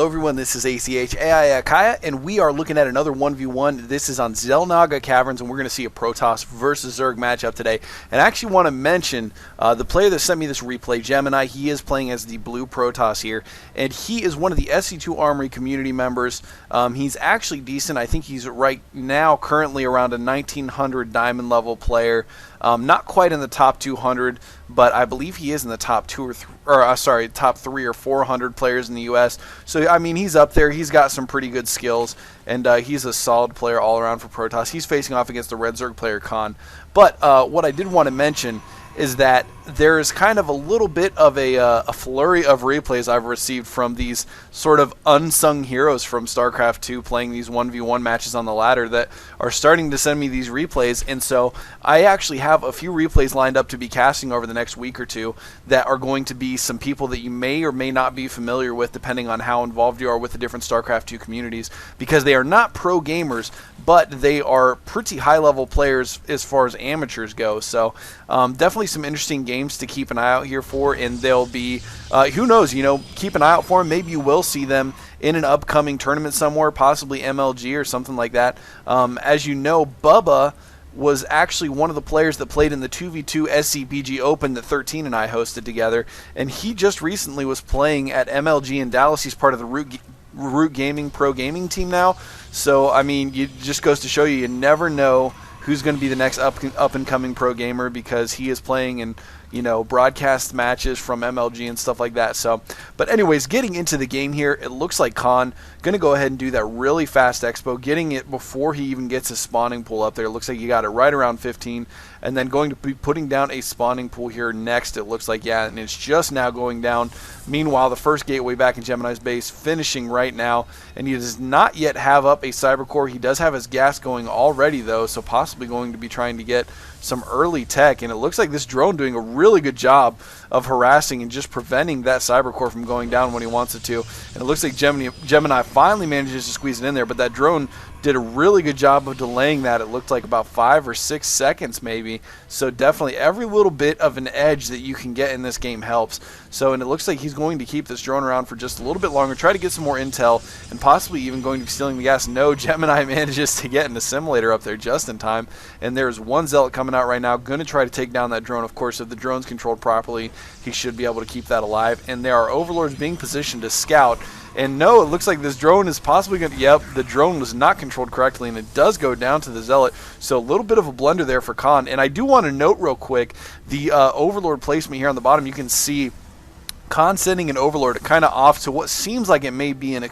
Hello everyone, this is ACH AI Akaya, and we are looking at another 1v1. This is on Xel Naga Caverns, and we're going to see a Protoss versus Zerg matchup today. And I actually want to mention the player that sent me this replay, Gemini. He is playing as the blue Protoss here, and he is one of the SC2 Armory community members. He's actually decent. I think he's right now currently around a 1900 diamond level player. Not quite in the top 200, but I believe he is in the top top 3 or 400 players in the U.S. So I mean, he's up there. He's got some pretty good skills, and he's a solid player all around for Protoss. He's facing off against the Red Zerg player Khan. But what I did want to mention is that there is kind of a little bit of a flurry of replays I've received from these sort of unsung heroes from StarCraft 2 playing these 1v1 matches on the ladder that are starting to send me these replays. And so I actually have a few replays lined up to be casting over the next week or two that are going to be some people that you may or may not be familiar with depending on how involved you are with the different StarCraft 2 communities, because they are not pro gamers, but they are pretty high level players as far as amateurs go. So definitely some interesting games to keep an eye out here for, and they'll be who knows, you know, keep an eye out for them. Maybe you will see them in an upcoming tournament somewhere, possibly MLG or something like that. As you know, Bubba was actually one of the players that played in the 2v2 SCPG Open that 13 and I hosted together, and he just recently was playing at MLG in Dallas. He's part of the Root Gaming Pro Gaming team now. So I mean, it just goes to show you never know who's going to be the next up and coming pro gamer, because he is playing in, you know, broadcast matches from MLG and stuff like that. So, but anyways, getting into the game here, it looks like Khan going to go ahead and do that really fast expo, getting it before he even gets his spawning pool up there. It looks like he got it right around 15, and then going to be putting down a spawning pool here next, it looks like, yeah, and it's just now going down. Meanwhile, the first gateway back in Gemini's base finishing right now, and he does not yet have up a cyber core. He does have his gas going already though, so possibly going to be trying to get some early tech, and it looks like this drone doing a really good job of harassing and just preventing that cyber core from going down when he wants it to. And it looks like Gemini finally manages to squeeze it in there, but that drone did a really good job of delaying that. It looked like about 5 or 6 seconds maybe. So definitely every little bit of an edge that you can get in this game helps. So, and it looks like he's going to keep this drone around for just a little bit longer, try to get some more intel, and possibly even going to be stealing the gas. No, Gemini manages to get an assimilator up there just in time, and there's one zealot coming out right now, going to try to take down that drone. Of course, if the drone's controlled properly, he should be able to keep that alive. And there are overlords being positioned to scout. And no, it looks like this drone is possibly going to, yep, the drone was not controlled correctly, and it does go down to the Zealot. So a little bit of a blunder there for Khan. And I do want to note real quick, the Overlord placement here on the bottom, you can see Khan sending an Overlord kind of off to what seems like it may be an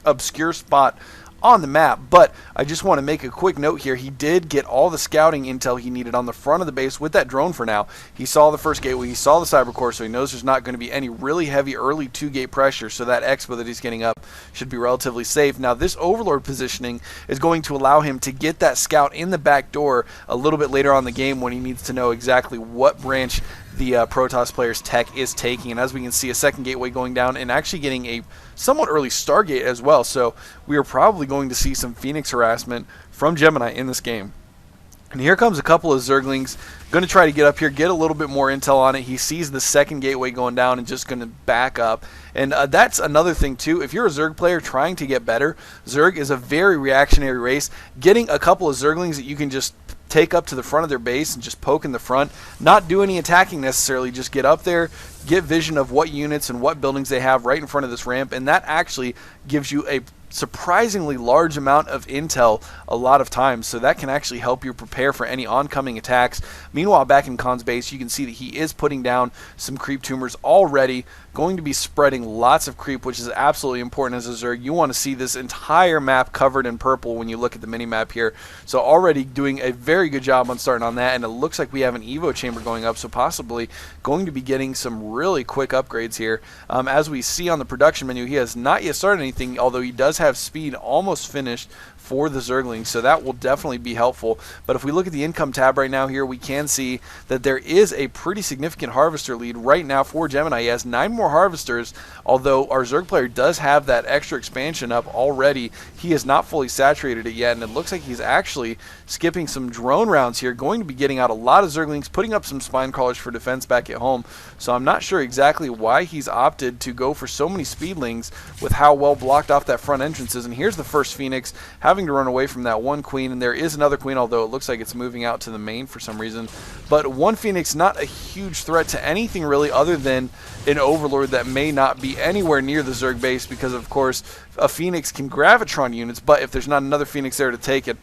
obscure spot on the map. But I just want to make a quick note here. He did get all the scouting intel he needed on the front of the base with that drone for now. He saw the first gateway, he saw the cyber core, so he knows there's not going to be any really heavy early 2-gate pressure, so that expo that he's getting up should be relatively safe. Now this Overlord positioning is going to allow him to get that scout in the back door a little bit later on in the game when he needs to know exactly what branch the Protoss player's tech is taking. And as we can see, a second gateway going down and actually getting a somewhat early Stargate as well. So we are probably going to see some Phoenix harassment from Gemini in this game. And here comes a couple of Zerglings, going to try to get up here, get a little bit more intel on it. He sees the second gateway going down and just going to back up. And that's another thing too. If you're a Zerg player trying to get better, Zerg is a very reactionary race. Getting a couple of Zerglings that you can just take up to the front of their base and just poke in the front, not do any attacking necessarily, just get up there, get vision of what units and what buildings they have right in front of this ramp, and that actually gives you a surprisingly large amount of intel a lot of times, so that can actually help you prepare for any oncoming attacks. Meanwhile, back in Khan's base, you can see that he is putting down some creep tumors already, going to be spreading lots of creep, which is absolutely important as a Zerg. You want to see this entire map covered in purple when you look at the mini-map here. So already doing a very good job on starting on that, and it looks like we have an Evo chamber going up, so possibly going to be getting some really quick upgrades here. As we see on the production menu, he has not yet started anything, although he does have speed almost finished for the Zerglings, so that will definitely be helpful. But if we look at the income tab right now here, we can see that there is a pretty significant harvester lead right now for Gemini. He has 9 more harvesters, although our Zerg player does have that extra expansion up already. He has not fully saturated it yet, and it looks like he's actually skipping some drone rounds here, going to be getting out a lot of Zerglings, putting up some spine crawlers for defense back at home. So I'm not sure exactly why he's opted to go for so many speedlings with how well blocked off that front entrance is. And here's the first Phoenix having to run away from that one queen, and there is another queen, although it looks like it's moving out to the main for some reason. But one Phoenix, not a huge threat to anything really, other than an Overlord that may not be anywhere near the Zerg base, because of course a Phoenix can Gravitron units, but if there's not another Phoenix there to take it,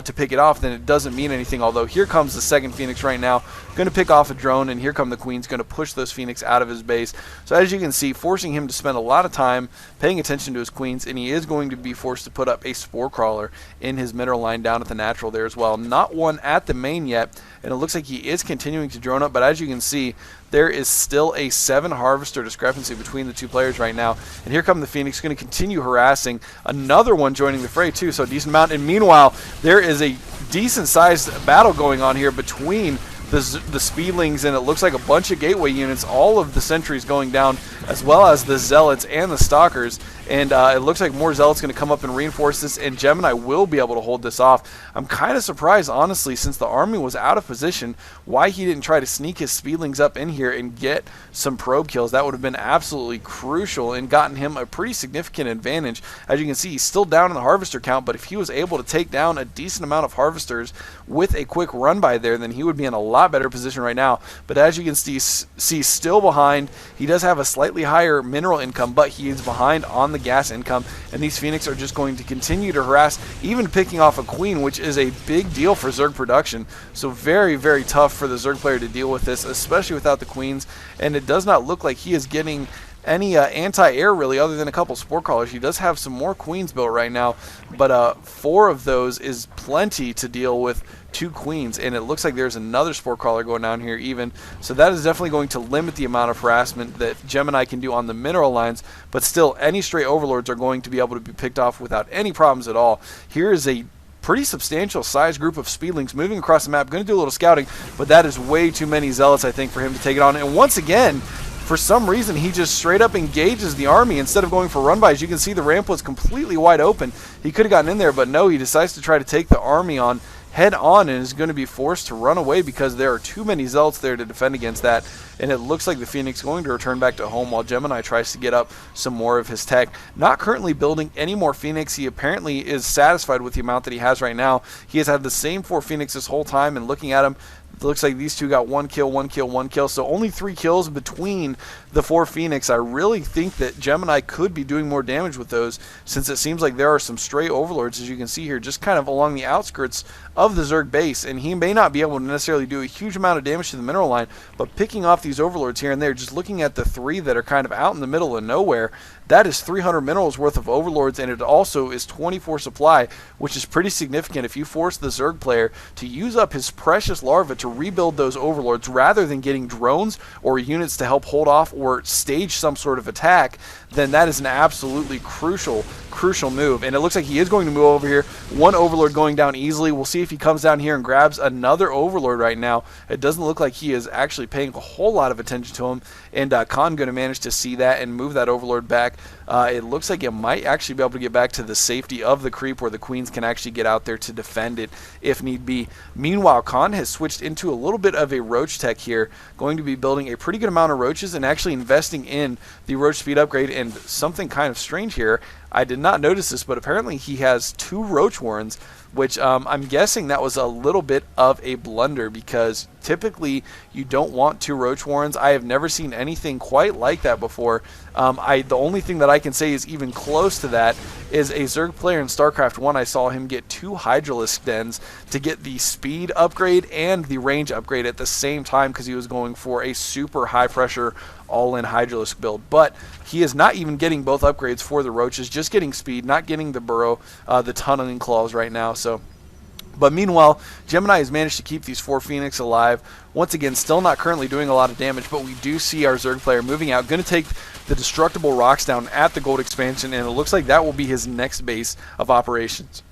to pick it off, then it doesn't mean anything. Although here comes the second Phoenix right now, going to pick off a drone, and here come the Queens, going to push those Phoenix out of his base. So as you can see, forcing him to spend a lot of time paying attention to his Queens, and he is going to be forced to put up a Spore Crawler in his mineral line down at the natural there as well. Not one at the main yet, and it looks like he is continuing to drone up, but as you can see, there is still a 7 harvester discrepancy between the two players right now. And here come the Phoenix, going to continue harassing. Another one joining the fray too, so a decent amount. And meanwhile, there is a decent sized battle going on here between the Speedlings, and it looks like a bunch of gateway units, all of the sentries going down, as well as the Zealots and the Stalkers. And it looks like more Zealots going to come up and reinforce this, and Gemini will be able to hold this off. I'm kind of surprised, honestly, since the army was out of position, why he didn't try to sneak his Speedlings up in here and get some probe kills. That would have been absolutely crucial and gotten him a pretty significant advantage. As you can see, he's still down in the harvester count, but if he was able to take down a decent amount of harvesters with a quick run by there, then he would be in a lot better position right now. But as you can see, still behind. He does have a slightly higher mineral income, but he is behind on the gas income, and these Phoenix are just going to continue to harass, even picking off a queen, which is a big deal for Zerg production. So very, very tough for the Zerg player to deal with this, especially without the queens, and it does not look like he is getting any anti-air really, other than a couple Spore Crawlers. He does have some more queens built right now, but 4 of those is plenty to deal with 2 queens, and it looks like there's another Spore Crawler going down here even. So that is definitely going to limit the amount of harassment that Gemini can do on the mineral lines, but still any stray Overlords are going to be able to be picked off without any problems at all. Here is a pretty substantial size group of Speedlings moving across the map, going to do a little scouting, but that is way too many Zealots, I think, for him to take it on. And once again, for some reason, he just straight up engages the army instead of going for run-bys. You can see the ramp was completely wide open. He could have gotten in there, but no, he decides to try to take the army on head-on and is going to be forced to run away because there are too many Zealots there to defend against that. And it looks like the Phoenix going to return back to home while Gemini tries to get up some more of his tech. Not currently building any more Phoenix. He apparently is satisfied with the amount that he has right now. He has had the same 4 Phoenix this whole time, and looking at him, it looks like these two got 1 kill, 1 kill, 1 kill. So only 3 kills between the 4 Phoenix. I really think that Gemini could be doing more damage with those, since it seems like there are some stray Overlords, as you can see here, just kind of along the outskirts of the Zerg base. And he may not be able to necessarily do a huge amount of damage to the mineral line, but picking off these Overlords here and there, just looking at the 3 that are kind of out in the middle of nowhere, that is 300 minerals worth of Overlords, and it also is 24 supply, which is pretty significant. If you force the Zerg player to use up his precious larva to rebuild those Overlords rather than getting drones or units to help hold off or stage some sort of attack, then that is an absolutely crucial move. And it looks like he is going to move over here. 1 Overlord going down easily. We'll see if he comes down here and grabs another Overlord right now. It doesn't look like he is actually paying a whole lot of attention to him, and Khan going to manage to see that and move that Overlord back. It looks like it might actually be able to get back to the safety of the creep where the queens can actually get out there to defend it if need be. Meanwhile, Khan has switched into a little bit of a roach tech here, going to be building a pretty good amount of roaches and actually investing in the roach speed upgrade. And something kind of strange here, I did not notice this, but apparently he has 2 roach warrens, which I'm guessing that was a little bit of a blunder, because typically you don't want 2 roach warrens. I have never seen anything quite like that before. The only thing that I can say is even close to that is a Zerg player in StarCraft 1. I saw him get 2 Hydralisk dens to get the speed upgrade and the range upgrade at the same time, because he was going for a super high pressure all-in Hydralisk build. But he is not even getting both upgrades for the roaches, just getting speed, not getting the burrow, the tunneling claws right now. So, but meanwhile, Gemini has managed to keep these 4 Phoenix alive. Once again, still not currently doing a lot of damage, but we do see our Zerg player moving out, going to take the destructible rocks down at the gold expansion, and it looks like that will be his next base of operations.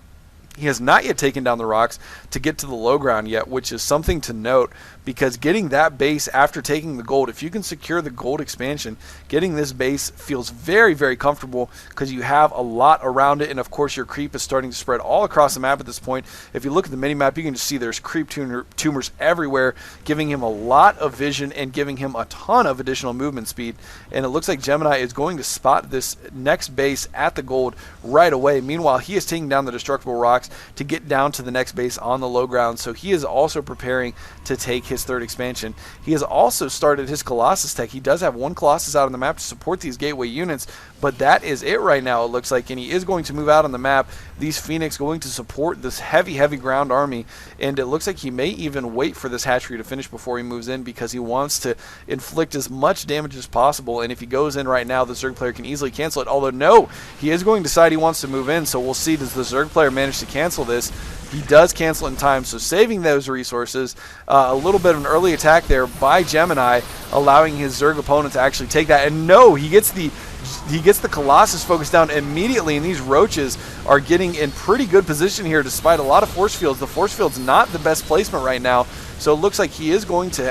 He has not yet taken down the rocks to get to the low ground yet, which is something to note, because getting that base after taking the gold, if you can secure the gold expansion, getting this base feels very, very comfortable because you have a lot around it, and of course your creep is starting to spread all across the map at this point. If you look at the mini-map, you can just see there's creep tumors everywhere, giving him a lot of vision and giving him a ton of additional movement speed, and it looks like Gemini is going to spot this next base at the gold right away. Meanwhile, he is taking down the destructible rocks to get down to the next base on the low ground, so he is also preparing to take his third expansion. He has also started his Colossus tech. He does have one Colossus out on the map to support these gateway units, but that is it right now, it looks like, and he is going to move out on the map. These Phoenix going to support this heavy ground army, and it looks like he may even wait for this hatchery to finish before he moves in, because he wants to inflict as much damage as possible, and if he goes in right now, the Zerg player can easily cancel it, although no, he is going to decide he wants to move in, so we'll see, does the Zerg player manage to cancel this? He does cancel in time, so saving those resources. A little bit of an early attack there by Gemini, allowing his Zerg opponent to actually take that, and no, he gets the Colossus focused down immediately, and these roaches are getting in pretty good position here despite a lot of force fields. The force field's not the best placement right now, so it looks like he is going to